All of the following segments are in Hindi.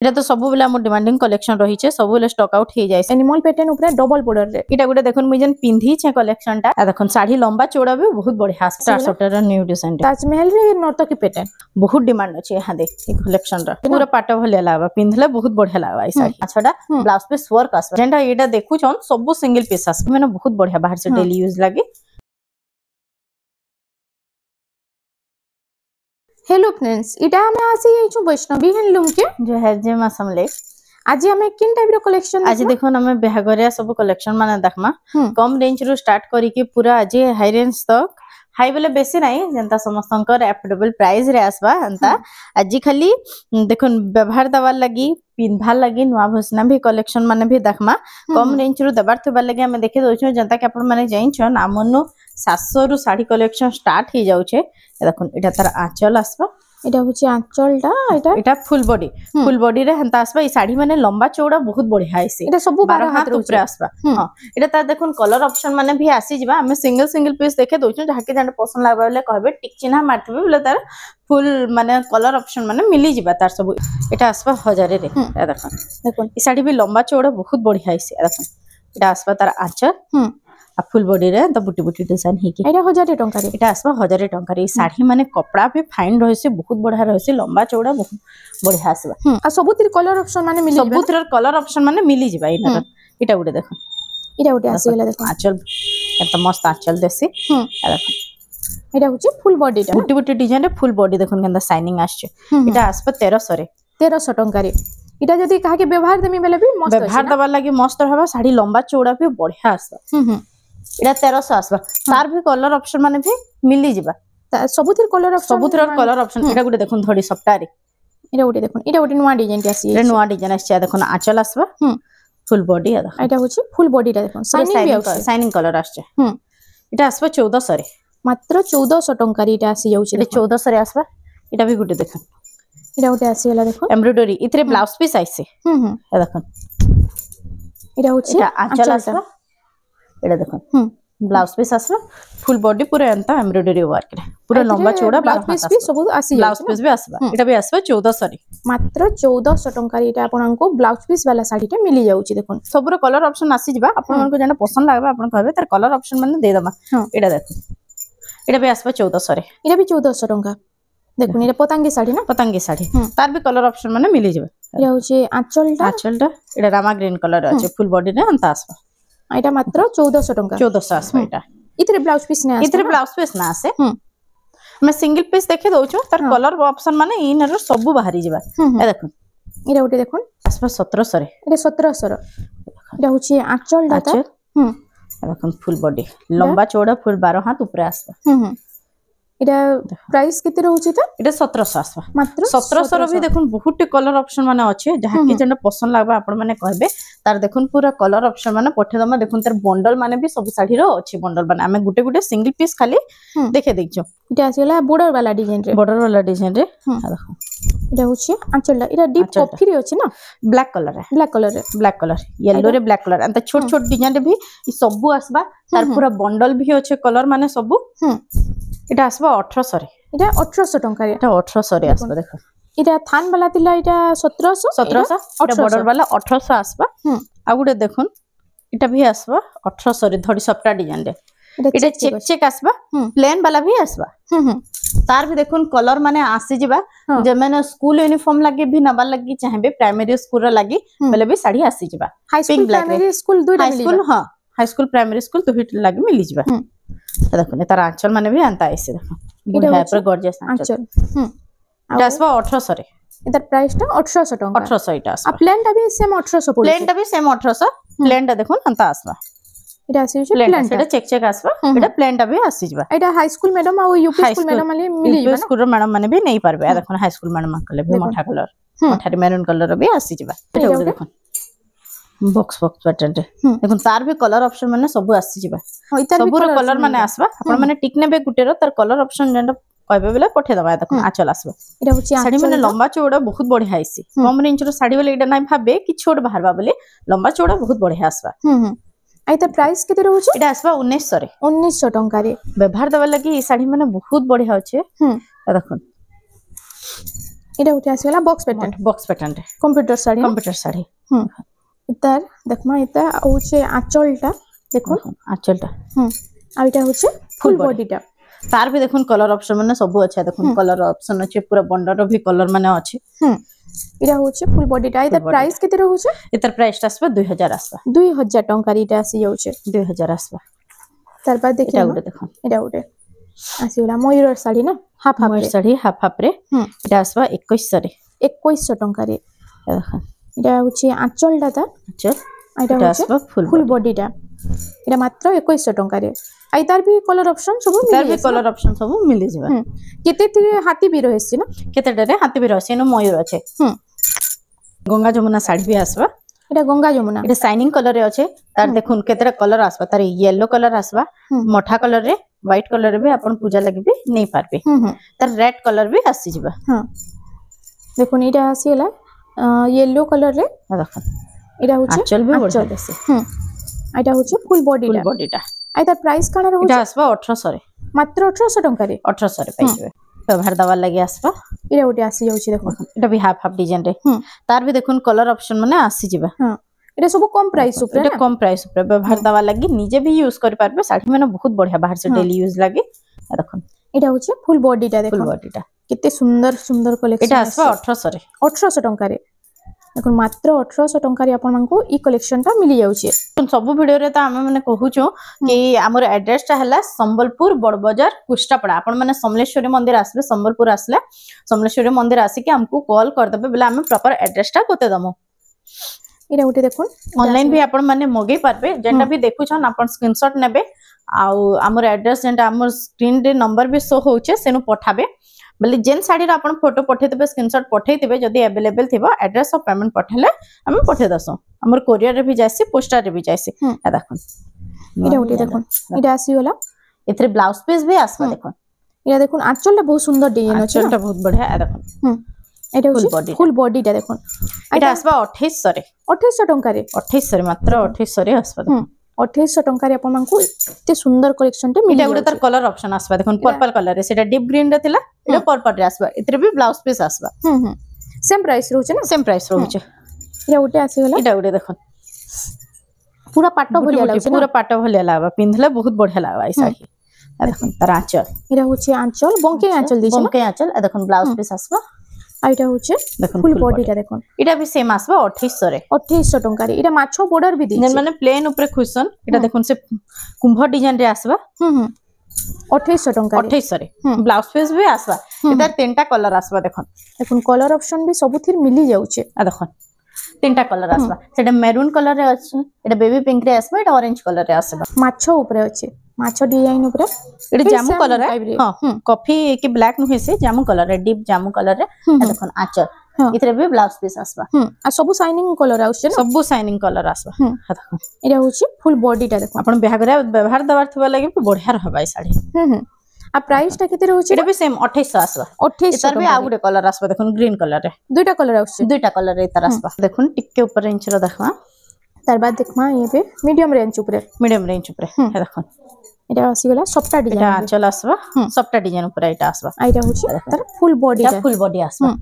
এটা তো सब बेला मोर डिमांडिंग कलेक्शन रही छे सब बेला स्टॉक आउट हो जाए एनिमल पैटर्न ऊपर डबल बॉर्डर रे इटा गुटे देखन मुई जन पिंधी छे कलेक्शन टा देखन साड़ी लंबा चौड़ा भी बहुत बढ़िया star shutter new design Taj Mahal रे नर्तकी पैटर्न बहुत डिमांड अछि यहां देख ई कलेक्शन रा पूरा पाटा भले लागबा पिंधले बहुत बढ़िया लागबा ई साड़ी छडा ब्लाउज पीस वर्क आसबा जेंटा एटा देखु छन सब सिंगल पीस आस माने बहुत बढ़िया बाहर से डेली यूज लागे। हेलो फ्रेंड्स इटा हमें आसी छु वैष्णवी हैंडलूम के जो है जे मासमले आज हमें किन टाइप रो कलेक्शन आज देखो हमें बेहागरिया सब कलेक्शन माने देखमा कम रेंज रो स्टार्ट करी के पूरा आज हाई रेंज तक हाई बेले बेसी नहीं जनता समस्तंकर एफोर्डेबल प्राइस रे आसबा अंता आज खाली देखो व्यवहार दवा लगी पिंधा लगी नुआ भसना भी कलेक्शन माने भी देखमा कम रेंज रो दबार थबा लगी हमें देखे दोछो जनता के अपन माने जाइन छ नामनो 700 रु साड़ी कलेक्शन स्टार्ट ही जाउ छे देखो एटा तार आंचल आसबा एटा होची आंचलटा एटा फुल बॉडी रे हंता आसबा ई साड़ी माने लंबा चौड़ा बहुत बढ़िया आइसे एटा सब 12 हाथ ऊपर आसबा हां एटा ता देखो कलर ऑप्शन माने भी आसी जिबा हमें सिंगल पीस देखे दोछो जहाके जाने पसंद लागबा ले कहबे टिक चिन्ह मारथिबे बोले तार फुल माने कलर ऑप्शन माने मिली जिबा तार सब एटा आसबा 1000 रे देखो ई साड़ी भी लंबा चौड़ा बहुत बढ़िया आइसे देखो एटा आसबा तार आंचल आ फुल बॉडी रे त बुटी बुटी डिजाइन हे के एटा 1000 टंका रे एटा आसबा 1000 टंका रे साड़ी माने कपड़ा भी फाइन रहसे बहुत बढ़िया रहसे लंबा चौड़ा बहुत बढ़िया आसबा आ सबुतिर कलर ऑप्शन माने मिली सबुतिर कलर ऑप्शन माने मिली जिबा एटा गुटे देखो एटा गुटे आसी गेला देखो आंचल एत मस्त आंचल देसी देखो एटा होची फुल बॉडी टा बुटी बुटी डिजाइन रे फुल बॉडी देखो केंदा शाइनिंग आछे एटा आसबा 1300 रे 1300 टंका रे इटा जदी कहा के व्यवहार देमी बेले भी मस्त व्यवहार दबा लागि मस्त रहबा साड़ी लंबा चौड़ा भी बढ़िया आसबा एटा 1300 आसबा तार भी कलर ऑप्शन माने भी मिली जिबा सबुतिर कलर ऑप्शन एटा गुटे देखुन धड़ी सप्ताह रे एटा गुटे नुवा डिजाइन के आसी रे नुवा डिजाइन आछे देखुन आंचल आसबा फुल बॉडी एटा होची फुल बॉडी टा देखुन शाइनिंग कलर आछे एटा आसबा 1400 रे मात्र 1400 टंका रे एटा आसी जाउची एटा 1400 रे आसबा एटा भी गुटे देखुन एटा गुटे आसी गेला देखो एम्ब्रॉयडरी इतरे ब्लाउज पीस आइसे ए देखुन एटा होची आंचल आसबा एटा देखो ब्लाउज पीस आसबा फुल बॉडी पूरा एंता एम्ब्रॉयडरी वर्क रे पूरा लंबा चौड़ा ब्लाउज पीस भी सब आसी ब्लाउज पीस भी आसबा एटा भी आसबा 1400 रे मात्र 1400 टंका रे एटा आपन को ब्लाउज पीस वाला साड़ी टे मिली जाउची देखो सबरो कलर ऑप्शन आसी जिबा आपन को जेना पसंद लागबा आपन कहबे तार कलर ऑप्शन माने दे दमा एटा देखो एटा भी आसबा 1400 रे एटा भी 1400 टंका देखो एटा पतंगी साड़ी ना पतंगी साड़ी तार भी कलर ऑप्शन माने मिली जिबा एटा होची आंचलटा एटा रामा ग्रीन कलर अछि फुल बॉडी रे अंता आसबा एटा मात्र 1400 टंका 1400 आसबा एटा इतरे ब्लाउज पीस ने इतरे ब्लाउज पीस ना आसे मैं सिंगल पीस देखे दोछु तार कलर ऑप्शन माने इन रो सब बाहरी जिबा ए देखो एटा उठे देखो आसबा 1700 रे एटा 1700 एटा होची आंचल डाटा देखो फुल बॉडी लंबा चौड़ा फुल 12 हाथ ऊपर आसबा एटा प्राइस किते रहउची त एटा 1700 आसबा मात्र 1700 रो भी देखुन बहुत कलर ऑप्शन माने अछि जहा के जने पसंद लागबा आपण माने कहबे तार देखुन पूरा कलर ऑप्शन माने पठे दमा देखुन तार बंडल माने भी सब साड़ी रो अछि बंडल माने हमें गुटे गुटे सिंगल पीस खाली देखे देखजो एटा आसीला बॉर्डर वाला डिजाइन रे देखो एटा होची आंचल एटा डीप कॉफी रे अछि ना ब्लैक कलर येलो रे ब्लैक कलर अंत छोट छोट डिजाइन रे भी ई सब आसबा तार पूरा बंडल भी अछि कलर माने सब एटा आसबा 1800 रे एटा 1800 टंका रे एटा 1800 रे आसबा देखो एटा थान वाला तिला एटा 1700 एटा बॉर्डर वाला 1800 आसबा आ गुटे देखुन एटा भी आसबा 1800 रे धड़ी सप्ता डिजाइन रे एटा चेक आसबा प्लेन वाला भी आसबा तार भी देखुन कलर माने आसी जिबा जे माने स्कूल यूनिफॉर्म लागे भी नबा लगी चाहेबे प्राइमरी स्कूल रा लागी बेले भी साड़ी आसी जिबा हाई स्कूल प्राइमरी स्कूल दुइटा मिली स्कूल हां हाई स्कूल प्राइमरी स्कूल तो हिट लागी मिली जिबा देखो तार आंचल माने भी आंता ऐसे देखो बुढ़ा पर गॉर्जियस आंचल एटा आसबा 1800 रे एतर प्राइस टा 1800 टंका 1800 एटा आसबा प्लेन टा भी सेम 1800 पड़े प्लेन टा भी सेम 1800 प्लेन टा देखो अंता आसबा एटा आसी छै प्लेन टा चेक आसबा एटा प्लेन टा भी आसी जिबा एटा हाई स्कूल मैडम आ यूपी स्कूल मैडम वाली मिली जिबा स्कूल मैडम माने भी नहीं पारबे देखो हाई स्कूल मैडम कले भी मोठा कलर मोठा मेरून कलर भी आसी जिबा एटा देखो बॉक्स पैटर्न रे देखुन तार भी कलर ऑप्शन माने सब आसी जिबा सब रो कलर माने आसबा आपण माने टिक नेबे गुटे रो तार कलर ऑप्शन जेंडा कहबे बेले पठे दबा देखुन आचल आसबा एटा होची साड़ी माने लंबा चौड़ा बहुत बढ़िया आइसी कम रेंज रो साड़ी वाले एटा नाही भाबे कि छोट बाहरबा बोले लंबा चौड़ा बहुत बढ़िया आसबा आई त प्राइस केते रहउची एटा आसबा 1900 रे 1900 टंका रे व्यवहार दबा लगी ई साड़ी माने बहुत बढ़िया होचे देखुन एटा उठे आसीगला बॉक्स पैटर्न बॉक्स पैटर्न रे कंप्यूटर साड़ी कंप्यूटर साड़ी इतार देखमा इता होचे आंचलटा देखो आंचलटा आ इटा होचे फुल बॉडीटा तार भी देखुन कलर ऑप्शन माने सब अच्छा देखुन कलर ऑप्शन अच्छे पूरा बंडर भी कलर माने अच्छे इटा होचे फुल बॉडीटा इतार प्राइस केते रहउचे इतार प्राइस आसबा 2000 आसबा 2000 टंका इटा आसी जाउचे 2000 आसबा तार बाद देखिए देखो इटा उठे आसीगला मयूर साड़ी ना half half sari half half रे इटा आसबा 2100 रे 2100 टंका रे देखो इटा होचे आंचलटा ता आंचल इटा होचे फुल बॉडीटा इटा मात्र 2100 टंका रे आई तार भी कलर ऑप्शन सब तार भी कलर ऑप्शन सब मिली जिबा केते थे हाथी भी रहसी ना केते डरे हाथी भी रहसी न मयूर अच्छे गंगा जमुना साड़ी भी आसबा इटा गंगा जमुना इटा शाइनिंग कलर रे अच्छे तार देखुन केतेरा कलर आसबा तार येलो कलर आसबा मोठा कलर रे व्हाइट कलर रे भी अपन पूजा लगे भी नहीं पारबे तार रेड कलर भी आसी जिबा हां देखुन इटा आसीला येलो कलर रे देखुन इटा होचे आंचल भी बढ़िया देसे इटा होचे फुल बॉडीटा आई तार प्राइस काना रहउचे इटा आसबा 1800 रे मात्र 1800 टंका रे 1800 रे पाइबे व्यवहार दवा लगे आसबा इटा उटे आसी जाउची देखो इटा भी हाफ हाफ डिजाइन रे तार भी देखुन कलर ऑप्शन माने आसी जिबा हां इटा सब कम प्राइस ऊपर इटा कम प्राइस ऊपर व्यवहार दवा लगी निजे भी यूज कर पारबे साड़ी माने बहुत बढ़िया बाहर से डेली यूज लागे देखुन इटा होचे फुल बॉडीटा देखो फुल बॉडीटा कितने सुंदर सुंदर कलेक्शन इटा आसबा 1800 रे 1800 टंका रे देखो मात्र 1800 टंका रे आपन मानको ई कलेक्शन टा मिली जाउची सब वीडियो रे त हम माने कहूचो कि हमर एड्रेस टा हला संबलपुर बड़ बाजार कुष्टापड़ा आपन माने समलेश्वरी मंदिर आसबे संबलपुर आसले समलेश्वरी मंदिर आसी के हमको कॉल कर देबे बेला हम प्रॉपर एड्रेस टा कोते दमो इरा उठे देखो ऑनलाइन भी आपन माने मगे पारबे जेंटा भी देखुछन आपन स्क्रीनशॉट नेबे आउ हमर एड्रेस जेंटा हमर स्क्रीन रे नंबर भी शो होचे सेनु पठाबे बोले जेन साड़ी आपण फोटो पठेतबे स्क्रीनशॉट पठेतबे जदी अवेलेबल थिबा एड्रेस ऑफ पेमेंट पठेले हम पठे दसो हमर कोरियर रे भी जायसी पोस्टर रे भी जायसी आ देखन इरा उठे देखो इरा आसी होला एथरे ब्लाउज पीस भी आसबा देखन इरा देखो आंचलटा बहुत सुंदर डिजाइन अछि आंचलटा बहुत बढ़िया आ देखन एटा होची फुल बॉडीटा देखो एटा आसबा 2800 रे 2800 टंका रे 2800 रे मात्र 2800 रे आसबा 2800 टंका रे अपन मानकु इते सुंदर कलेक्शन टे मिली एटा तार कलर ऑप्शन आसबा देखन पर्पल कलर रे सेटा डीप ग्रीन रे थिला एटा पर्पल रे आसबा इतरे भी ब्लाउज पीस आसबा सेम प्राइस रहउचे ना सेम प्राइस रहउचे एटा उटे आसी गेला एटा उटे देखन पूरा पाटो भलिया लागछ पूरा पाटो भलिया लागबा पिंधले बहुत बढ़िया लागबा ई साड़ी आ देखन तार आंचल एटा होचे आंचल बंके आंचल दिछ बंके आंचल आ देखन ब्लाउज पीस आसबा आ एटा होचे देखन फुल बॉडीटा देखन एटा भी सेम आसबा 2800 रे 2800 टंका रे एटा माछो बॉर्डर भी दिछ माने प्लेन ऊपर खुसन एटा देखन से कुंभ डिजाइन रे आसबा 2800 टंका 2800 रे ब्लाउज पीस भी आसबा इधर तीनटा कलर आसबा देखन देखन कलर ऑप्शन भी सबुथिर मिली जाउचे आ देखन तीनटा कलर आसबा सेटा मेरून कलर रे अछि एटा बेबी पिंक रे आसबा एटा ऑरेंज कलर रे आसबा माछो ऊपर अछि माछो डिजाइन ऊपर एटा जामु कलर रे हां कॉफी के ब्लैक नु हेसे जामु कलर रे डीप जामु कलर रे आ देखन आंचल इतरे भी ब्लाउज पीस आसबा आ सब शाइनिंग कलर आउछे ना सब शाइनिंग कलर आसबा आ देखन एटा होछि फुल बॉडीटा देखो अपन बियाह करे व्यवहार दवार थबा लागि बढ़िया रहबा ई साड़ी आ प्राइस टा केते रहउछि एटा भी सेम 2800 आसबा 2800 इतर भी आ गुटे कलर आसबा देखन ग्रीन कलर रे दुईटा कलर आउछे दुईटा कलर रे इतर आसबा देखन टिके ऊपर रेंज रो देखबा तार बाद देखमा ये पे मीडियम रेंज ऊपर मीडियम रेंज ऊपर है देखन एटा आसी गेला सफ्टा डिजाइन एटा आंचल आसबा सफ्टा डिजाइन ऊपर एटा आसबा आइटा होछि तार फुल बॉडी एटा फुल बॉडी आसबा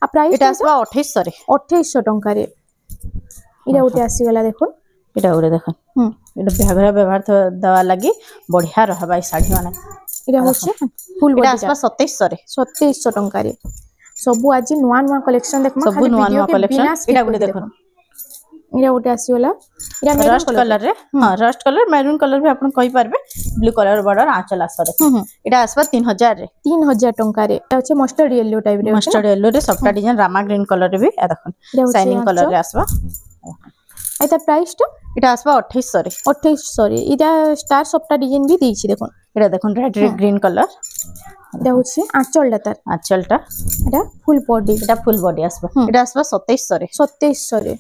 आ प्राइस एटा आसबा 2800 रे 2800 टंका रे इरा उते आसी गेला देखो एटा उरे देखन एटा बिहाघर व्यवहार दवा लागि बढ़िया रहबा ई साड़ी माने इरा होछि फुल बॉडी एटा आसबा 2700 रे 2700 टंका रे सबु आज नुवा नुवा कलेक्शन देखमा सबु नुवा नुवा कलेक्शन एटा उरे देखन इरा उटे आसीला इरा रस्ट कलर रे हां रस्ट कलर मैरून कलर भी आपण कहि पारबे ब्लू कलर बॉर्डर आंचल आसबा देखो एटा आसबा 3000 रे 3000 टंका रे एटा होछि मस्टर्ड येलो टाइप रे मस्टर्ड येलो रे सफ्टा डिजाइन रामा ग्रीन कलर रे भी आ देखन शाइनिंग कलर रे आसबा एटा प्राइस टा एटा आसबा 2800 रे 2800 रे इटा स्टार सफ्टा डिजाइन भी देछि देखो एटा देखन रेड रे ग्रीन कलर एटा होछि आंचलटा तार आंचलटा एटा फुल बॉडी एटा फुल बॉडी आसबा एटा आसबा 2700 रे 2700 रे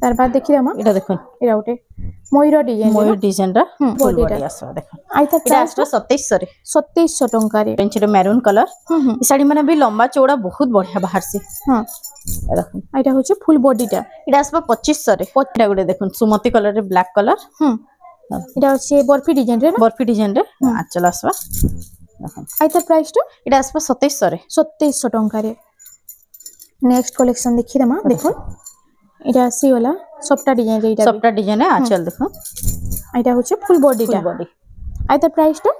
तार बाद देखि रामा एटा देखन एटा उटे मयूर डिजाइन रा फुल बॉडी आसबा देखन आइता प्राइस 2700 रे 2700 टंका रे पेंच रे मैरून कलर ई साड़ी माने भी लंबा चौड़ा बहुत बढ़िया बाहर से हां देखन आइता होछि फुल बॉडीटा एटा आसबा 2500 रे एटा गुडे देखन सुमति कलर रे ब्लैक कलर एटा होछि बर्फी डिजाइन रे बर्फी डिजाइन रे आंचल आसबा देखन आइता प्राइस टा एटा आसबा 2700 रे 2700 टंका रे नेक्स्ट कलेक्शन देखि दमा देखो एटा आसी वाला सबटा डिजाइन रे एटा सबटा डिजाइन आचल देखो एटा होचे फुल बॉडी फुल टा बॉडी आइ त प्राइस टा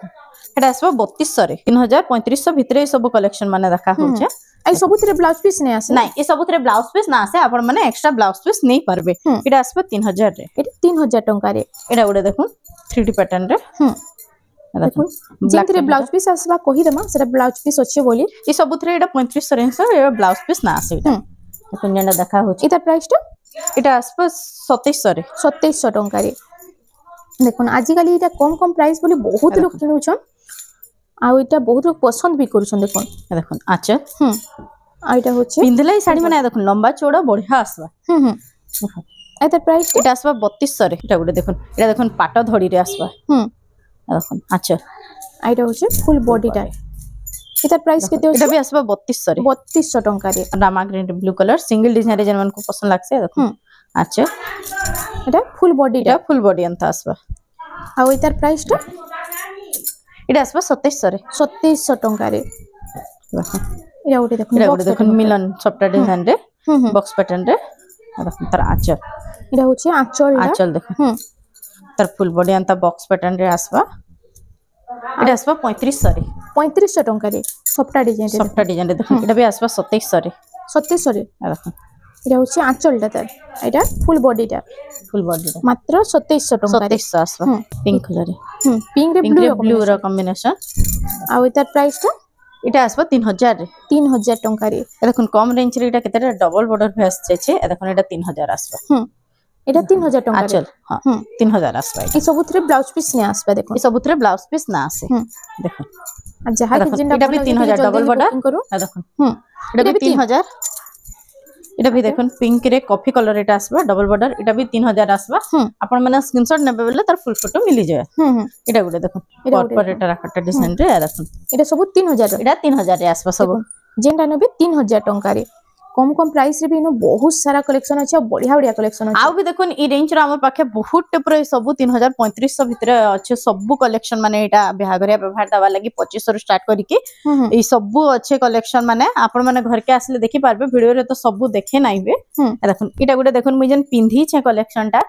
एटा आसबा 3200 रे 3500 भितरे सब कलेक्शन माने देखा होचे आई सबुतरे ब्लाउज पीस ने आसे नहीं ए सबुतरे ब्लाउज पीस ना आसे आपण माने एक्स्ट्रा ब्लाउज पीस नहीं परबे एटा आसबा 3000 रे एटा 3000 टंका रे एटा उडे देखो 3D पैटर्न रे देखो जेंतरे ब्लाउज पीस आसबा कहि दमा सेटा ब्लाउज पीस अच्छे बोली ए सबुतरे एटा 3500 रे ए ब्लाउज पीस ना आसे एटा देखो जेंडा देखा होचे एटा प्राइस टा एटा आसबा 2700 रे 2700 टंका रे देखो आज काली एटा कम प्राइस बोली बहुत लोग किनुछन आ एटा बहुत लोग पसंद भी करूछन देखो आचल आ एटा होचे पिंधले साड़ी माने देखो लंबा चौड़ा बढ़िया आसबा देखो एटा प्राइस एटा आसबा 3200 रे एटा गुडे देखो एटा देखो पाट धड़ी रे आसबा देखो आचल आ एटा होचे फुल बॉडी टा एटा प्राइस केते होचे एटा भी आसबा 3200 रे 3200 टंका रे Rama green blue colour single design रे जन मन को पसंद लागसे देखो आचल एटा फुल बॉडी टा एटा फुल बॉडी अंत आसबा आ एटार प्राइस टा एटा आसबा 2700 रे 2700 टंका रे देखो एटा उठे देखो एटा गुडे देखो मिलन सबटा डिजाइन रे बॉक्स पैटर्न रे देखो तार आचल एटा होचे आचल देखो तार फुल बॉडी अंत बॉक्स पैटर्न रे आसबा एटा आसबा 3500 रे 3500 टंका रे सबटा डिजाइन रे देखो एटा भी आसबा 2700 रे 2700 रे देखो एटा होचे आंचलटा तार एटा फुल बॉडी टा मात्र 2700 टंका रे 2700 आसबा पिंक कलर रे पिंक रे ब्लू रो कॉम्बिनेशन आ एटार प्राइस टा एटा आसबा 3000 रे 3000 टंका रे देखो कम रेंज रे एटा केतेटा डबल बॉर्डर भेस छे देखो एटा 3000 आसबा एटा 3000 टंका आचल हां 3000 आसबा ई सबुतरे ब्लाउज पीस ने आसबा देखो ई सबुतरे ब्लाउज पीस ना आसे देखो आ जहा के जिंदा एटा भी 3000 डबल बॉर्डर देखो एटा भी 3000 एटा भी देखो पिंक रे कॉफी कलर एटा आसबा डबल बॉर्डर एटा भी 3000 आसबा आपण माने स्क्रीनशॉट नेबे बेले तार फुल फोटो मिली जाय एटा गुडे देखो पर एटा राखटा डिजाइन रे देखो एटा सब 3000 एटा 3000 रे आसबा सब जेंटा नेबे 3000 टंका रे कम प्राइस रे भी नो बहुत सारा कलेक्शन अछि बढ़िया कलेक्शन अछि आ भी देखो ई रेंज रो हमर पाखे बहुत टेपर सब 3500 भितर अछि सब कलेक्शन माने एटा बिहागरिया व्यवहार दवा लागि 2500 स्टार्ट करी के ई सब अच्छे कलेक्शन माने आपण माने घर के आसले देखि पारबे वीडियो रे तो सब देखे नाइबे देखो एटा गुडे देखो मुई जन पिंधी छे कलेक्शन टा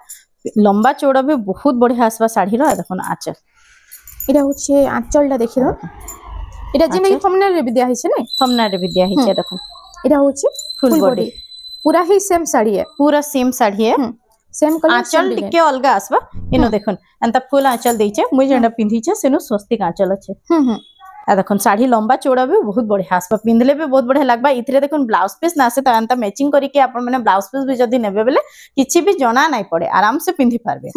लंबा चौड़ा भी बहुत बढ़िया आसबा साड़ी रो देखो आचल एटा होचे आंचलटा देखिरो एटा जेने थंबनेल रे भी दिया हिचे नै थंबनेल रे भी दिया हिचे देखो एटा होचे फुल बॉडी पूरा ही सेम साड़ी है पूरा सेम साड़ी है सेम कलर आंचल टिके अलगा आसबा इनो देखन अंता फुल आंचल देइचे मुई जेंडा पिंधी छे सेनु स्वस्तिक आंचल अछि आ देखन साड़ी लंबा चौड़ा भी बहुत बढ़िया आसबा पिंधले भी बहुत बढ़िया लागबा इथरे देखन ब्लाउज पीस ना से त अंता मैचिंग करी के आपण माने ब्लाउज पीस भी जदी नेबे बेले किछि भी जना नै पड़े आराम से पिंधी पारबे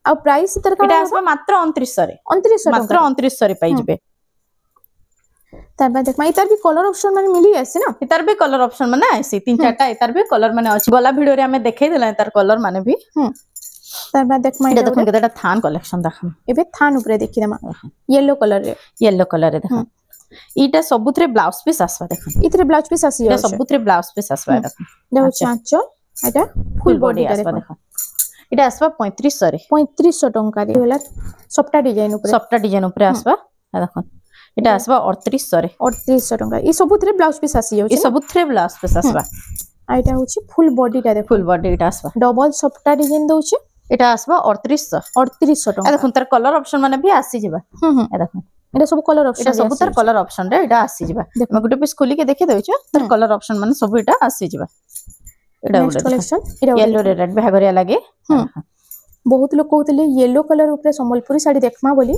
आ प्राइस तर एटा आसबा मात्र 2900 रे 2900 मात्र 2900 रे पाई जिबे तबा देख माई तार भी कलर ऑप्शन माने मिली आसी ना इतार भी कलर ऑप्शन माने आसी तीन चारटा इतार भी कलर माने अछि गला वीडियो रे हमें देखाई देला तार कलर माने भी तबा देख माई देखन केटा थान कलेक्शन देखन एबे थान ऊपर देखि दमा येलो कलर रे देखन इटा सबुतरे ब्लाउज पीस आसबा देखन इतरे ब्लाउज पीस आसी इटा सबुतरे ब्लाउज पीस आसबा देखन देखो चांचो एटा फुल बॉडी आसबा देखन इटा आसबा 3500 रे 3500 टंका रे होला सबटा डिजाइन ऊपर आसबा देखन एटा आसबा 3800 रे 3800 टंका ई सबुतरे ब्लाउज पीस आसी ई सबुतरे ब्लाउज पीस आसबा आइटा होची फुल बॉडी टा देखो फुल बॉडी एटा आसबा डबल सबटा डिजाइन दउची एटा आसबा 3800 टंका देखन तार कलर ऑप्शन माने भी आसी जिबा देखन एटा सब कलर ऑप्शन एटा सब तार कलर ऑप्शन रे एटा आसी जिबा मैं गुटे पीस खोली के देखे देउछ तार कलर ऑप्शन माने सब एटा आसी जिबा एटा गुटे कलेक्शन येलो रे रेड भागरिया लागे बहुत लोग कहते येलो कलर ऊपर संबलपुरी साड़ी देखमा बोली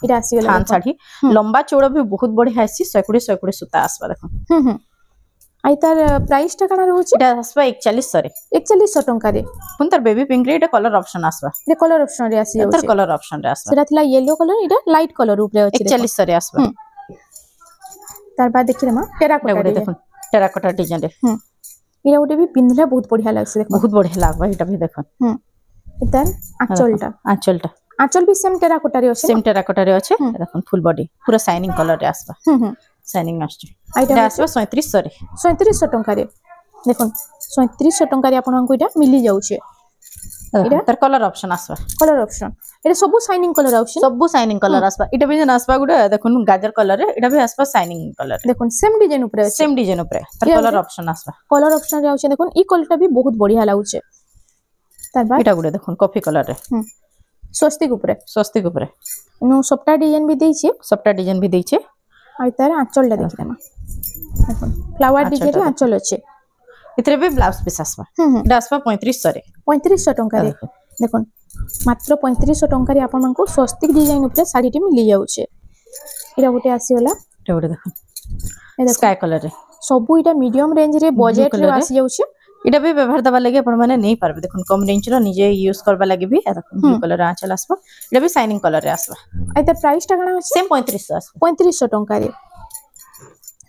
इटा आसी गला थान साड़ी लंबा चौड़ा भी बहुत बढ़िया आसी 120 सूता आसबा देखो आई तार प्राइस टा कना रहउची इटा आसबा 4100 रे 4100 टंका रे हुन तार बेबी पिंक रे इटा कलर ऑप्शन आसबा रे कलर ऑप्शन रे आसी तार कलर ऑप्शन रे आसबा सेटा थिला येलो कलर इटा लाइट कलर ऊपर अछि 4100 रे आसबा तार बाद देखि रमा टेराकोटा देखो टेराकोटा डिजाइन रे इरा उटे भी पिंधला बहुत बढ़िया लागसे देखो बहुत बढ़िया लागबा इटा भी देखो इतार आंचलटा आंचल भी सेम टेराकोटा रे अछि सेम टेराकोटा रे अछि देखन फुल बॉडी पूरा शाइनिंग कलर रे आसबा शाइनिंग आछे आइटा आसबा 3700 रे 3700 टंका रे देखन 3700 टंका रे आपन को इटा मिली जाउछे एटा तर कलर ऑप्शन आसबा कलर ऑप्शन एटा सब शाइनिंग कलर ऑप्शन सब शाइनिंग कलर आसबा इटा भी जन आसबा गुडे देखुन गाजर कलर रे इटा भी आसबा शाइनिंग कलर देखुन सेम डिजाइन ऊपर अछि सेम डिजाइन ऊपर तर ये कलर ऑप्शन आसबा कलर ऑप्शन रे अछि देखुन ई कलर भी बहुत बढ़िया लागुचे तार बाद इटा गुडे देखुन कॉफी कलर रे स्वस्तिक ऊपर नो सबटा डिजाइन भी देई छी सबटा डिजाइन भी देई छे आ तार आंचल ला देखिमा देखुन फ्लावर डिजाइन रे आंचल अछि इतरे भी ब्लाउज पीस आसबा इटा आसबा 3500 रे 3500 टंका रे देखुन मात्र 3500 टंका रे आपन मानको स्वस्तिक डिजाइन ऊपर साड़ी टे मिली जाउचे इरा गोटे आसीला इटा गोटे देखुन स्काई कलर रे सबु इटा मीडियम रेंज रे बजट रे आसी जाउचे इटा भी व्यवहार दबा लगे अपन माने नहीं पारबे देखुन कम रेंज रो निजे यूज करबा लगे भी देखुन ब्लू कलर आंचल आसबा इटा भी शाइनिंग कलर रे आसबा आ त प्राइस टा कना अछि सेम 3500 आसबा 3500 टंका रे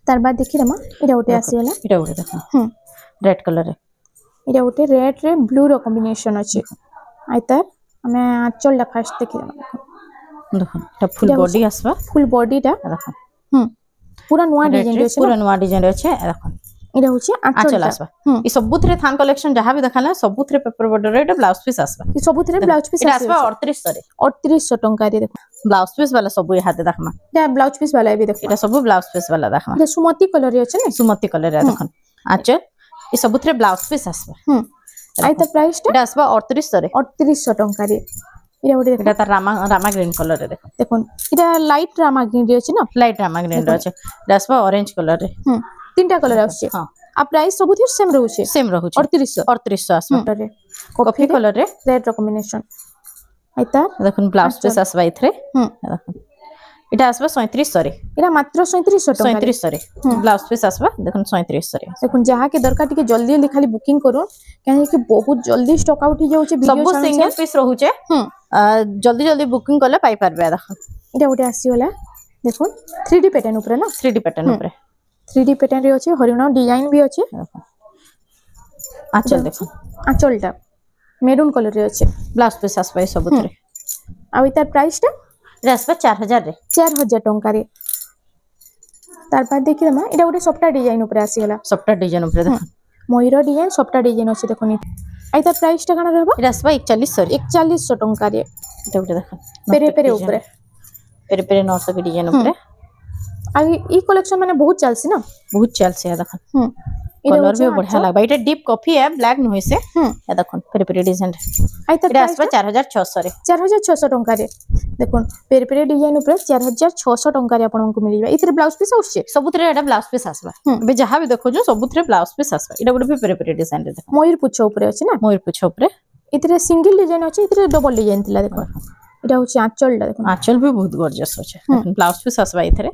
तार बाद देखि रमा इटा गोटे आसीला इटा गोटे देखुन रेड कलर रे इटा गोटे रेड रे ब्लू रो कॉम्बिनेशन अछि आ तार हमें आंचल ला फर्स्ट देखि देखुन इटा फुल बॉडी आसबा फुल बॉडी टा देखुन पूरा नवा डिजाइन रे पूरा नवा डिजाइन रे छै देखुन इरा होची आंचल आसबा ई सबुथरे थान कलेक्शन जहां भी देखाला सबुथरे पेपर बॉर्डर रे ब्लाउज पीस आसबा ई सबुथरे ब्लाउज पीस आसबा 3800 रे 3800 टंका रे देखो ब्लाउज पीस वाला सब ई हाथे देखमा एटा ब्लाउज पीस वाला भी देखो एटा सब ब्लाउज पीस वाला देखमा ये सुमति कलर रे अछि ने सुमति कलर रे देखन आंचल ई सबुथरे ब्लाउज पीस आसबा आई त प्राइस टा एटा आसबा 3800 रे 3800 टंका रे इरा गोटे एटा त रामा ग्रीन कलर रे देखो इरा लाइट रामा ग्रीन रे अछि ना लाइट रामा ग्रीन रे अछि एटा आसबा ऑरेंज कलर रे तीनटा कलर अछि हां आ प्राइस सब थी सेम रहउछे सेम रहउछे 3800 आसबा रे कॉफी कलर रे रेड रो कॉम्बिनेशन आइता देखुन ब्लाउज पीस आसबा इथरे देखुन इटा आसबा 3700 रे इरा मात्र 3700 टका 3700 रे ब्लाउज पीस आसबा देखुन 3700 रे देखुन जहा के दरकार टिके जल्दी जल्दी खाली बुकिंग करू काहे कि बहुत जल्दी स्टॉक आउट ही जाउछे सब सिंगल पीस रहउछे जल्दी जल्दी बुकिंग करले पाई परबे देखुन इटा गोटे आसी होला देखुन 3D पैटर्न ऊपर ना 3D पैटर्न ऊपर 3D पैटर्न रे अछि हरिण डिजाइन भी अछि आंचल देखो आंचलटा मेरून कलर रे अछि ब्लाउज पीस आसबा सबुथरे आ इतार प्राइस टा आसबा 4000 रे 4000 टंका रे तार बाद देखि रमा एटा गोटे सॉफ्टवेयर डिजाइन ऊपर आसी होला सॉफ्टवेयर डिजाइन ऊपर देखो मयूर डिजाइन सॉफ्टवेयर डिजाइन अछि देखोनी आ इतार प्राइस टा कना रहबा एटा आसबा 4100 रे 4100 टंका रे एटा गोटे देखो पेरे पेरे ऊपर पेरे पेरे 900 के डिजाइन ऊपर आ ई कलेक्शन माने बहुत चलसी ना बहुत चलसी है देखो कलर भी बढ़िया लागबा एटा डीप कॉफी है ब्लैक नहोय से या देखो पेरे पेरे डिजाइन एटा आसबा 4600 रे 4600 टंका रे देखो पेरे पेरे डिजाइन ऊपर 4600 टंका रे आपन को मिलिबा इथरे ब्लाउज पीस आउछे सबुथरे एटा ब्लाउज पीस आसबा बे जहां भी देखो जो सबुथरे ब्लाउज पीस आसबा एटा गुडे भी पेरे पेरे डिजाइन रे देखो मयूर पुछ ऊपर अछि ना मयूर पुछ ऊपर इथरे सिंगल डिजाइन अछि इथरे डबल डिजाइन थिला देखो एटा होची आंचल देखो आंचल भी बहुत गॉर्जियस होचे ब्लाउज पीस आसबा इथरे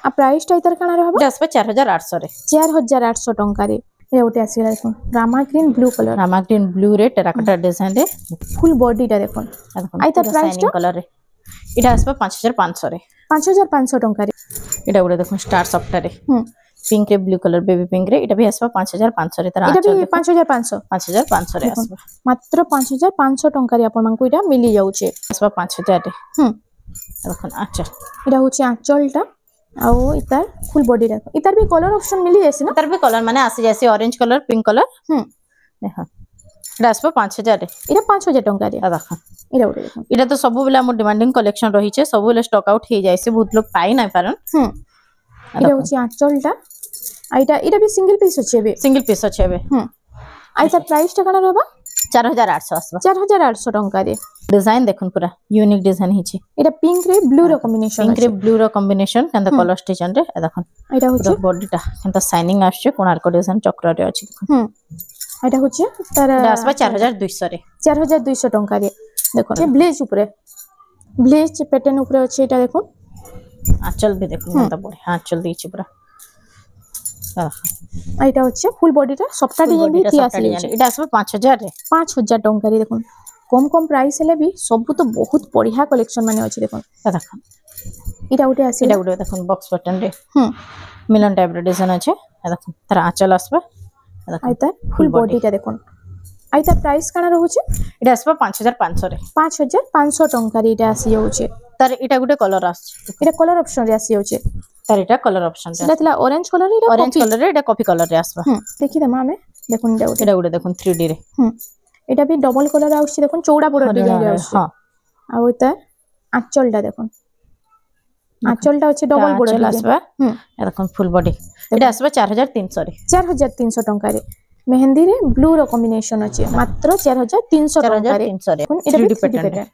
आ प्राइस टा इतर काना रहबा आसबा 4800 रे 4800 टंका रे ए ओटे आसीला देखो रामा ग्रीन ब्लू रे टेराकोटा डिजाइन रे फुल बॉडी टा देखो आई त प्राइस टा कलर रे इटा आसबा 5500 रे 5500 टंका रे इटा गुडे देखो स्टार सॉफ्ट रे पिंक रे ब्लू कलर बेबी पिंक रे इटा भी आसबा 5500 रे तरा इटा भी 5500 रे आसबा मात्र 5500 टंका रे आपन मानकु इटा मिली जाउचे आसबा 5000 रे देखो अच्छा इटा होची आंचलटा आउ इतार फुल बॉडी रे इतार भी कलर ऑप्शन मिली जायसी ना इतार भी कलर माने आसी जायसी ऑरेंज कलर पिंक कलर देखो इटा आसबा 5000 रे इटा 5000 टंका रे देखो इटा उडे देखो इटा तो सब बेला हम डिमांडिंग कलेक्शन रही छे सब बेला स्टॉक आउट हे जायसी बहुत लोग पाई ना पारन इटा होची आंचलटा आइटा इटा भी सिंगल पीस अछि बे सिंगल पीस अछि बे आइता प्राइस टा कना रहबा 4800 आसबा 4800 टंका रे डिजाइन देखुन पूरा यूनिक डिजाइन हिची एटा पिंक रे ब्लू रो कॉम्बिनेशन पिंक रे ब्लू रो कॉम्बिनेशन कंदा कलर स्टिचन रे देखुन एटा होची बॉडी टा कंदा शाइनिंग आछे कोणार्क डिजाइन चक्र रे अछि एटा होची तार आसबा 4200 रे 4200 टंका रे देखो ये ब्लेज ऊपर ब्लेज पैटर्न ऊपर अछि एटा देखो आंचल भी देखुन कंदा बढ़िया आंचल दी पूरा एटा होची फुल बॉडी टा सॉफ्ट डिजाइन भी ती आसी एटा आसबा 5000 रे 5000 टंका रे देखो कम प्राइस हेले भी सब तो बहुत बढ़िया कलेक्शन माने अछि देखो देखो इटा उटे आसी इटा उटे देखो बॉक्स बटन रे मिलन टाइप रे डिजाइन अछि देखो तार आंचल आसबा देखो आइता फुल बॉडी टा देखो आइता प्राइस काना रहउछि इटा आसबा 5500 रे 5500 टंका रे इटा आसी जाउछि तार इटा गुटे कलर आछि इटा कलर ऑप्शन रे आसी जाउछि तार इटा कलर ऑप्शन रे सेला ऑरेंज कलर रे रे इटा कॉफी कलर रे आसबा देखि दमा हमें देखुन इटा गुटे देखुन 3D रे এটা বি ডবল কলর আউছি দেখুন চৌড়া বর্ডর ডিজাইন রে আউছি হ্যাঁ আর এটা আঁচলটা দেখুন আঁচলটা হচ্ছে ডবল বর্ডর আঁচল আসবা এরকম ফুল বডি এটা আসবা 4300 রে 4300 টঙ্কা রে মেহেন্দি রে ব্লু র কম্বিনেশন আছে মাত্র 4300 টঙ্কা রে 4300 রে দেখুন এটা 3D প্যাটার্ন প্যাটার্ন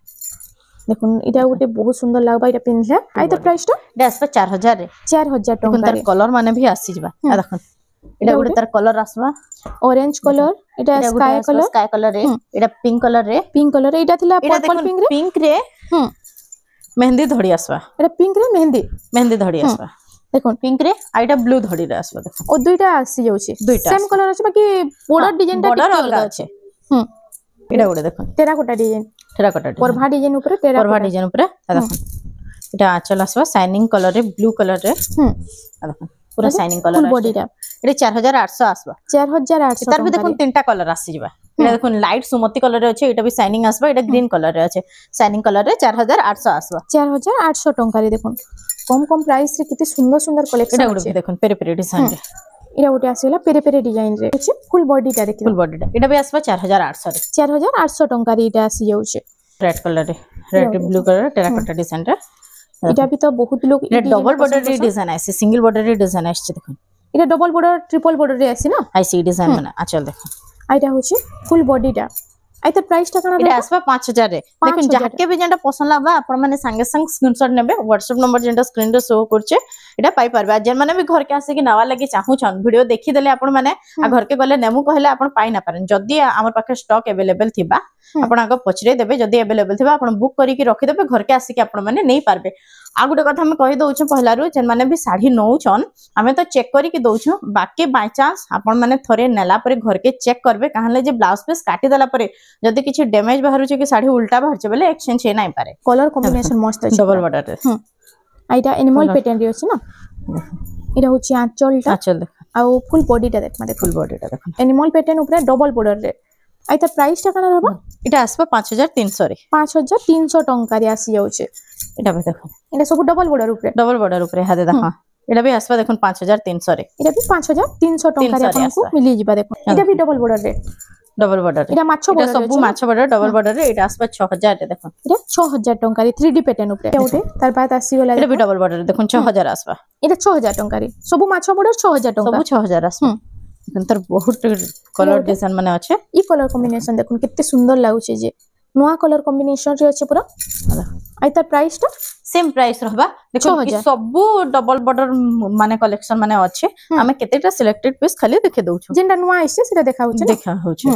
দেখুন এটা গোটে বহুত সুন্দর লাগবা এটা পিনলে আই তো প্রাইসটা এটা আসবা 4000 রে 4000 দেখুন টঙ্কা তার রে কলর মানে ভি আসি যবা দেখুন এটা গোটে তার কলর আসবা অরেঞ্জ কলর এটা স্কাই কলর রে এটা পিঙ্ক কলর রে পিঙ্ক কলর এটা থিলা পার্পল পিঙ্ক রে মেহেন্দি ধড়ি আসবা এটা পিঙ্ক রে মেহেন্দি ধড়ি আসবা দেখুন পিঙ্ক রে আর এটা ব্লু ধড়ি রে আসবা দেখুন ও দুইটা আসি যাଉଛି সেম কলর আছে বাকি বর্ডার ডিজাইনটা বর্ডার টিকে অলগা আছে এটা গোটে দেখুন টেরাকোটা ডিজাইন পরভা ডিজাইন উপরে পরভা ডিজাইন উপরে দেখুন এটা আঁচল আসবা শাইনিং কলর রে ব্লু কলর রে দেখুন পুরা শাইনিং কলর ফুল বডিটা এটা 4800 আসবা 4800 তার ভি দেখুন তিনটা কলর আসি যবা এটা দেখুন লাইট সুমতি কলর রে আছে এটা ভি শাইনিং আসবা এটা গ্রিন কলর রে আছে শাইনিং কলর রে 4800 আসবা 4800 টঙ্কা রে দেখুন কম প্রাইস রে কিতে সুন্দর সুন্দর কালেকশন এটা গুলো দেখুন পেরে পেরে ডিজাইন রে এটা গোটে আসিলা পেরে ডিজাইন রে আছে ফুল বডিটা দেখি ফুল বডিটা এটা ভি আসবা 4800 রে 4800 টঙ্কা রে এটা আসি যাଉଛି রেড কলর রে red blue colour terracotta design রে এটা ভি তো বহুত লোক এটা ডবল বর্ডার রে ডিজাইন আছে সিঙ্গেল বর্ডার রে ডিজাইন আসছে দেখুন এটা ডবল বর্ডার ট্রিপল বর্ডার রে আছে না আইসি ডিজাইন মানে আঁচল দেখুন এটা হচ্ছে ফুল বডিটা আইতা প্রাইসটা কানা এটা আসবা 5000 রে দেখুন যাকে বি যেটা পছন্দ লাগবা আপন মানে সঙ্গে সঙ্গে স্ক্রিনশট নেবে WhatsApp নম্বর যেটা স্ক্রিন রে শো করছে এটা পাই পারবে আর যে মানে বি ঘর কে আসে কি নাওয়া লাগি চাহুছন ভিডিও দেখি দেলে আপন মানে আর ঘর কে গলে নেমু কহিলে আপন পাই না পারেন যদি আমার পাখে স্টক अवेलेबल থিবা আপন আগে পছরে দেবে যদি अवेलेबल থিবা আপন বুক করি কি রখি দেবে ঘর কে আসি কি আপন মানে নেই পারবে आ गोटे कथा हम कही दउछु पहलारु जेन माने भी साड़ी नौछन हमें तो चेक करी के दउछु बाकी बाय चांस आपण माने थरे नेला परे घर के चेक करबे कहले जे ब्लाउज पीस काटी देला परे जदी किछि डैमेज बाहरु छै कि साड़ी उल्टा बाहर छै बेले एक्सचेंज हे नाही पारे कलर कॉम्बिनेशन मस्त अछि डबल बॉर्डर रे आइटा एनिमल पैटर्न रे अछि ना इरा होछि आंचलटा आंचल देख आ फुल बॉडीटा देख माने फुल बॉडीटा देख एनिमल पैटर्न ऊपर डबल बॉर्डर रे आइता प्राइसटा काना रहबा इटा आसबा 5300 रे 5300 टंका रे आसी जाउछे इटा बे देखो इटा सब डबल बॉर्डर ऊपर हादे देखो इटा भी आसबा देखो 5300 रे इटा भी 5300 टंका रे आपनको मिली जिबा देखो इटा भी डबल बॉर्डर रे इटा माछो बॉर्डर सब माछो बॉर्डर डबल बॉर्डर रे इटा आसबा 6000 रे देखो इटा 6000 टंका रे 3D पैटर्न ऊपर ओटे तार बाद आसी वाला इटा भी डबल बॉर्डर देखो 6000 आसबा इटा 6000 टंका रे सब माछो बॉर्डर 6000 टंका सब 6000 आसबा तर बहुत कलर डिजाइन माने अच्छे ई कलर कॉम्बिनेशन देखुन कितने सुंदर लागुचे जे नवा कलर कॉम्बिनेशन रे अच्छे पूरा आई तार प्राइस टा सेम प्राइस रहबा देखो सब डबल बॉर्डर माने कलेक्शन माने अच्छे हमें केतेटा सिलेक्टेड पीस खाली देखे दउछु जेंडा नवा आइसे सेटा देखा होचे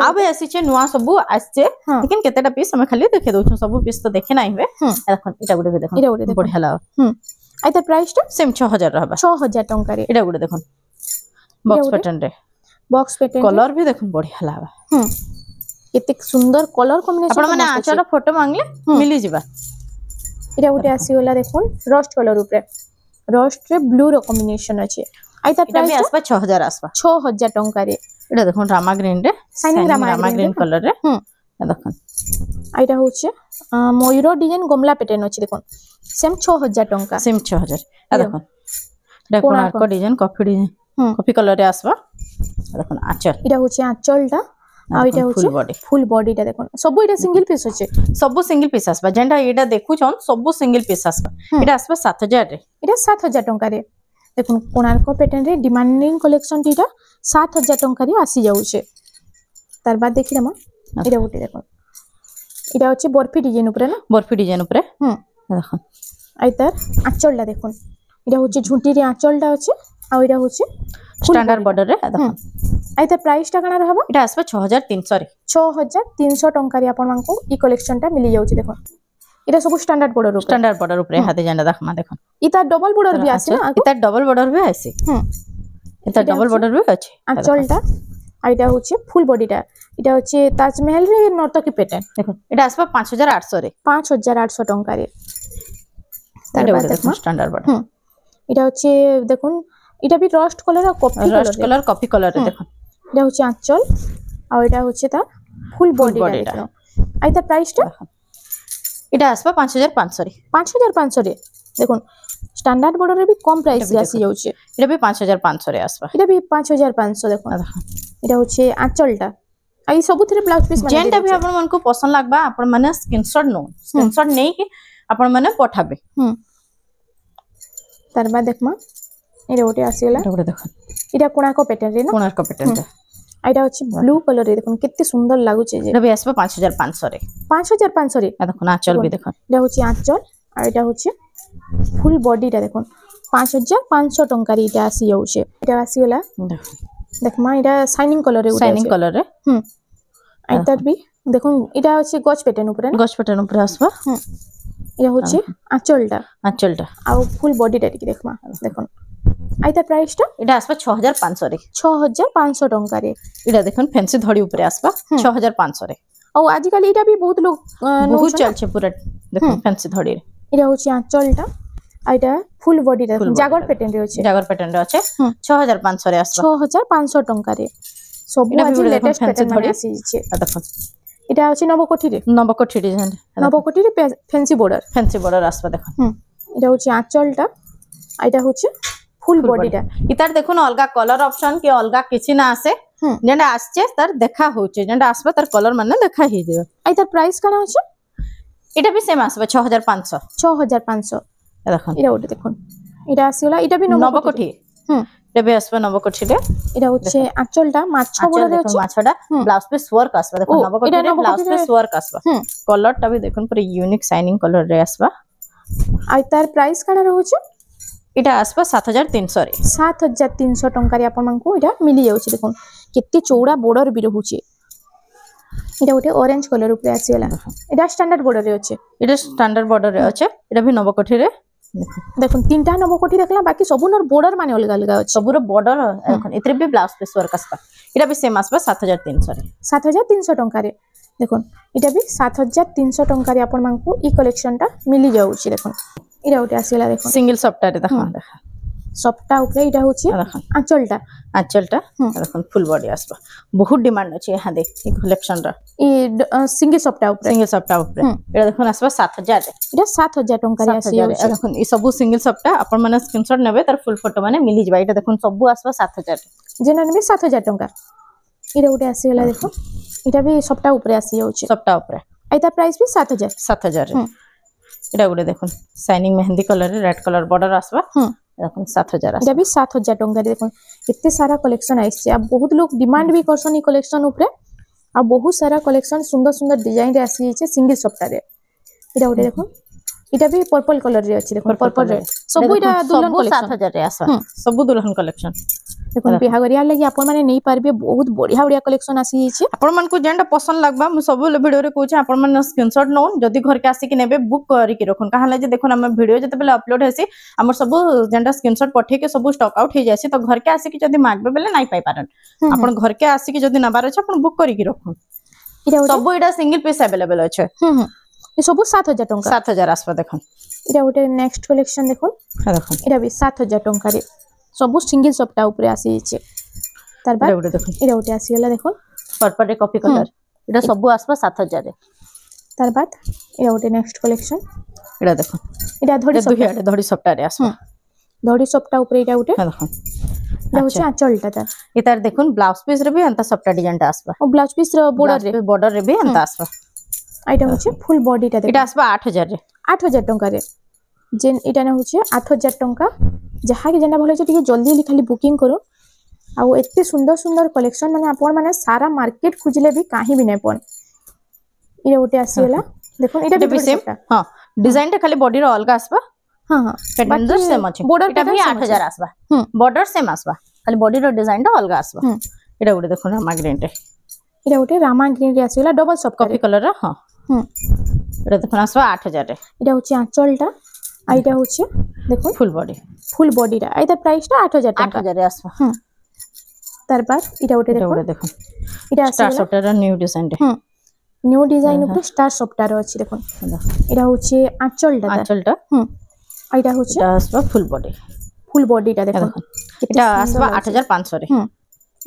आबे आसी छे नवा सब आछे लेकिन केतेटा पीस हमें खाली देखे दउछु सब पीस तो देखे नाही बे देखो इटा गुडे देखो बढ़िया लाग आई तार प्राइस टा सेम 6000 रहबा 6000 टंका रे इटा गुडे देखो बॉक्स पैटर्न कलर भी देखो बढ़िया लागा केते सुंदर कलर कॉम्बिनेशन आपण माने आचर फोटो मांगले मिली जिबा इटा उटे आसी होला देखोन रस्ट कलर ऊपर रस्ट रे ब्लू रो कॉम्बिनेशन अछि आई ता प्राइस आसबा 6000 आसबा 6000 टंका रे इटा देखोन रामा ग्रीन रे शाइनिंग रामा ग्रीन कलर रे देखोन आइटा होचे मयूर डिजाइन गमला पैटर्न अछि देखोन सेम 6000 टंका सेम 6000 आ देखोन देखोन आको design coffee design coffee colour रे आसबा देखोन आचल इटा होचे आचलटा आ इटा होचे फुल बॉडीटा देखोन सब इटा सिंगल पीस होचे सब सिंगल पीस आसबा जेंडा एटा देखु छन सब सिंगल पीस आसबा इटा आसबा 7000 रे इटा 7000 टंका रे देखोन कोणार्क पैटर्न रे डिमांडिंग कलेक्शन टीटा 7000 टंका रे आसी जाउचे तार बाद देखि दमा इटा उटे देखोन इटा होचे बर्फी डिजाइन ऊपर ना बर्फी डिजाइन ऊपर देखोन आई तार आचलटा देखोन इटा होचे झुंटी रे आचलटा होचे आ इटा होचे स्टैंडर्ड बॉर्डर रे देखोन आई तार प्राइस टा काना रहबा इटा आसबा 6300 रे 6300 टंका रे आपन मानको ई कलेक्शन टा मिली जाउची देखोन इटा सब स्टैंडर्ड बॉर्डर ऊपर हाथे जंडा देखमा देखोन इता डबल बॉर्डर भी आसी ना इता डबल बॉर्डर भी आसी इता डबल बॉर्डर भी अछि आचलटा आइटा होचे फुल बॉडीटा इटा होचे ताजमहल रे नर्तकी पैटर्न देखो इटा आसबा 5800 रे 5800 टंका रे तार बाद देखो स्टैंडर्ड बॉर्डर इटा होचे देखोन इटा भी रस्ट कलर और कॉफी कलर रे देखो इटा होचे आंचल और इटा होचे ता फुल बॉडी देखो आइता प्राइस टा इटा आसबा 5500 रे 5500 रे देखोन स्टैंडर्ड बॉर्डर रे भी कम प्राइस रे आसी जाउचे इटा भी 5500 रे आसबा इटा भी 5500 देखो इटा होचे आंचलटा आई सबुथिरे ब्लाउज पीस जेनटा भी आपण मन को पसंद लागबा आपण माने स्क्रीनशॉट नै कि आपण माने पठाबे। तार बाद देखमा एटा ओटे आसीला एटा देखो एटा कोणाको पैटर्न रे ना कोणार्क पैटर्न रे एटा अछि ब्लू कलर रे देखो केते सुंदर लागु छे जे एटा भी आसबा 5500 रे 5500 रे देखो आंचल भी देखो एटा होछि आंचल आ एटा होछि फुल बॉडी टा देखो 5500 टंका रे एटा आसी जाउ छे एटा आसीला देखमा एटा शाइनिंग कलर रे आ एटा भी देखो एटा अछि गच पैटर्न ऊपर आसबा या होछि आंचलटा आ फुल बॉडी टा देखमा देखो आइता प्राइस टा एटा आसबा 6500 रे 6500 टंका रे एटा देखन फैंसी धड़ी ऊपर आसबा 6500 रे औ आज काल एटा भी बहुत लोग बहुत चल छे पूरा देखो फैंसी धड़ी रे एटा होछि आंचलटा आइटा फुल बॉडी टा जागर पैटर्न रे अछि 6500 रे आसबा 6500 टंका रे सब आज लेटेस्ट पैटर्न धड़ी आसी छे देखो एटा अछि नवकोठी डिजाइन नवकोठी रे फैंसी बॉर्डर आसबा देखो एटा होछि आंचलटा आइटा होछि फुल बॉडी टा इतार देखो ना अलगा कलर ऑप्शन के अलगा किछि ना आसे जेंडा आछे तार देखा होचे जेंडा आसबा तार कलर माने देखा ही देबो आइतार प्राइस काना होचे एटा भी सेम आसबा 6500 देखो एटा ओटे देखो एटा आसीला एटा भी नवकोठी एटा भी आसबा नवकोठी रे एटा होचे आंचलटा माछो बोला रे अछि माछोडा ब्लाउज पीस वर्क आसबा देखो नवकोठी रे ब्लाउज पीस वर्क आसबा कलर टा भी देखो पूरा यूनिक शाइनिंग कलर रे आसबा आइतार प्राइस काना रहउचे एटा आसबा 7300 रे 7300 टंका रे आपन मानको एटा मिली जाउची देखो केते चौड़ा बॉर्डर भी रहउची एटा ओटे ऑरेंज कलर ऊपर आसीला एटा स्टैंडर्ड बॉर्डर रे अछि एटा स्टैंडर्ड बॉर्डर रे अछि एटा भी नवकोठी रे देखो तीनटा नवकोठी देखला बाकी सबुनर बॉर्डर माने अलग अलग अछि सबुर बॉर्डर देखो एतरे भी ब्लाउज पीस वर्क आसबा एटा भी सेम आसबा 7300 रे 7300 टंका रे देखो एटा भी 7300 टंका रे आपन मानको ई कलेक्शन टा मिली जाउची देखो एटा ओटे आसीला देखो सिंगल सप्टा रे देखो सप्टा ऊपर एटा होची आंचलटा देखो फुल बॉडी आसबा बहुत डिमांड अछि यहां देख ई कलेक्शन रा ई सिंगल सप्टा ऊपर एटा देखो आसबा 7000 रे एटा 7000 टंका रे आसी देखो ई सब सिंगल सप्टा अपन माने स्क्रीनशॉट नेबे तार फुल फोटो माने मिली जबा एटा देखो सब आसबा 7000 जेना नेबे 7000 टंका एटा ओटे आसीला देखो एटा भी सप्टा ऊपर आसी जाउची सप्टा ऊपर आइता प्राइस भी 7000 रे एटा गुडे देखो शाइनिंग मेहंदी कलर रे रेड कलर बॉर्डर आसबा देखो 7000 एटा भी 7000 टंका रे देखो इत्ते सारा कलेक्शन आइछ आ बहुत लोग डिमांड भी करसन ई कलेक्शन ऊपर आ बहुत सारा कलेक्शन सुंदर सुंदर डिजाइन रे आसी छै सिंगल सप्ता रे एटा ओटे देखो एटा भी पर्पल कलर रे अछि देखो पर्पल रे सब एटा दुल्हन कलेक्शन 7000 रे आसबा सब दुल्हन कलेक्शन देखो बिहागरिया लागि आपन माने नै पारबे बहुत बढ़िया बढ़िया कलेक्शन आसी छै आपन मन को जेंडा पसंद लागबा म सब वीडियो रे कहूछ आपन मन स्क्रीनशॉट नो जदी घर के आसी कि नेबे बुक करी के रखन कहाले जे देखो हम वीडियो जते बेले अपलोड हेसी हमर सब जेंडा स्क्रीनशॉट पठे के सब स्टॉक आउट हे जासी तो घर के आसी कि जदी मागबे बेले नै पाई पारन आपन घर के आसी कि जदी नबार छ आपन बुक करी के रखन सब एटा सिंगल पीस अवेलेबल अछि ए सब 7000 टंका 7000 आसबा देखन एटा ओटे नेक्स्ट कलेक्शन देखो एटा भी 7000 टंका रे सब सिंगल सप्ता ऊपर आसी छै तार बाद एटा ओटे आसीला देखो पर्पल रे कॉफी कलर एटा सब आसबा 7000 रे तार बाद एटा ओटे नेक्स्ट कलेक्शन एटा देखो एटा धड़ी सप्ता रे आसबा धड़ी सप्ता ऊपर एटा ओटे देखो एटा होचे आंचलटा तार एतार देखुन ब्लाउज पीस रे भी अंता सप्ता डिजाइन टा आसबा ओ ब्लाउज पीस रे बॉर्डर रे भी अंता आसबा एटा होचे फुल बॉडी टा एटा आसबा 8000 रे 8000 टंका रे जेन एटा ना होचे 8000 टंका जहा के जेना भले टिके जल्दी जल्दी खाली बुकिंग करो आ एते सुंदर सुंदर कलेक्शन माने आपण माने सारा मार्केट खुजले भी काहे भी नै पन इरे ओटे आसीला देखो एटा भी सेम हां डिजाइन टा खाली बॉडी रो अलगा आसबा हां पैटर्न जो सेम अछि बॉर्डर टा भी 8000 आसबा बॉर्डर सेम आसबा खाली बॉडी रो डिजाइन टा अलगा आसबा एटा ओटे देखो ना माग्रेंट एटा ओटे रामा ग्रीन रे आसीला डबल सब कॉफी कलर रो हां एटा देखो आसबा 8000 रे एटा होची आंचलटा आइटा होची देखो फुल बॉडी रा आइता प्राइस टा 8000 टका 8000 रे आसबा तार बाद एटा ओटे देखो एटा स्टार सॉफ्टवेयर न्यू डिजाइन रे न्यू डिजाइन ऊपर स्टार सॉफ्टवेयर अछि देखो एटा होची आंचलटा आइटा होची आसबा फुल बॉडी टा देखो एटा आसबा 8500 रे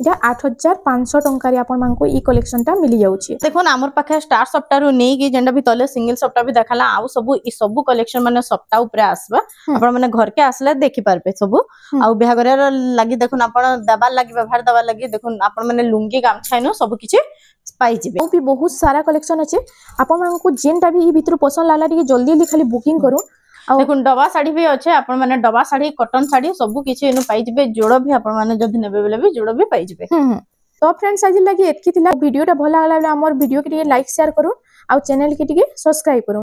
एटा 8500 टंका रे आपन मानको ई कलेक्शन टा मिली जाउची देखो ना हमर पाखे स्टार सॉफ्टवेयर नै कि जेंडा भी तले सिंगल सॉफ्टवेयर भी देखाला आ सब ई सब कलेक्शन माने सप्ताह ऊपर आसबा आपन माने घर के आसले देखि पारबे सब आ बिहागरे लागि देखो आपन दबा लागि व्यवहार दबा लागि देखो आपन माने लुंगी गामछा नो सब किछि पाई जिवे भी बहुत सारा कलेक्शन अच्छे आपण मानकु जेनटा भी ई भितर पसंद लागला टिके जल्दी जल्दी खाली बुकिंग करू देखुन डबा साड़ी भी अच्छे आपण माने डबा साड़ी कॉटन साड़ी सब किछि एनु पाई जिवे जोड़ भी आपण माने जदी नेबे बेले भी जोड़ भी पाई जिवे तो फ्रेंड्स आज लगी एतकी थिला वीडियो टा भला लागला हमर वीडियो के टिके लाइक शेयर करू आ चैनल के टिके सब्सक्राइब करू।